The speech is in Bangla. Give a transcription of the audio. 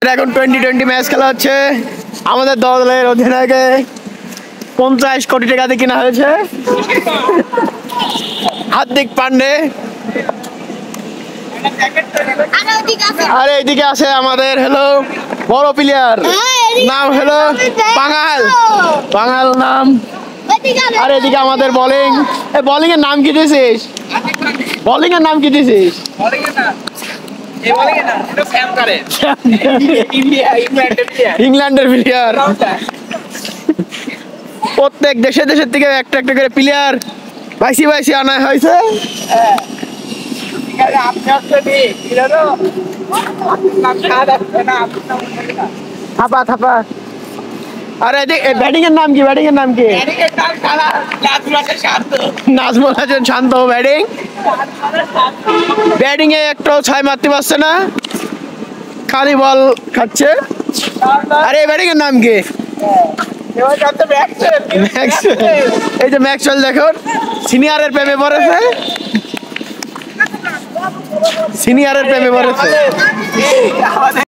এখন 2020 ম্যাচ খেলা হচ্ছে। আমাদের দলের অধিনায়কে 50 কোটি টাকা দিয়ে কেনা হয়েছে হার্দিক পান্ডে। আর এইদিকে আছে আমাদের হলো বড় প্লেয়ার, নাম হলো বাঙাল নাম। আর এদিকে আমাদের বোলিং এর নাম কি দিয়েছিস? ইংল্যান্ডের প্লেয়ার। প্রত্যেক দেশের থেকে একটা একটা করে প্লেয়ার বাইসি আনা হয়েছে। থাপা আরে ব্যাটিং এর নাম কি? নাজমুল হাসান শান্ত। ব্যাটিং এ একটাও ছয় মারতে পারছে না, খালি বল খাচ্ছে। আরে ব্যাটিং এর নাম কি? এই যে ম্যাক্সওয়েল, দেখো সিনিয়রের প্রেমে পড়েছে।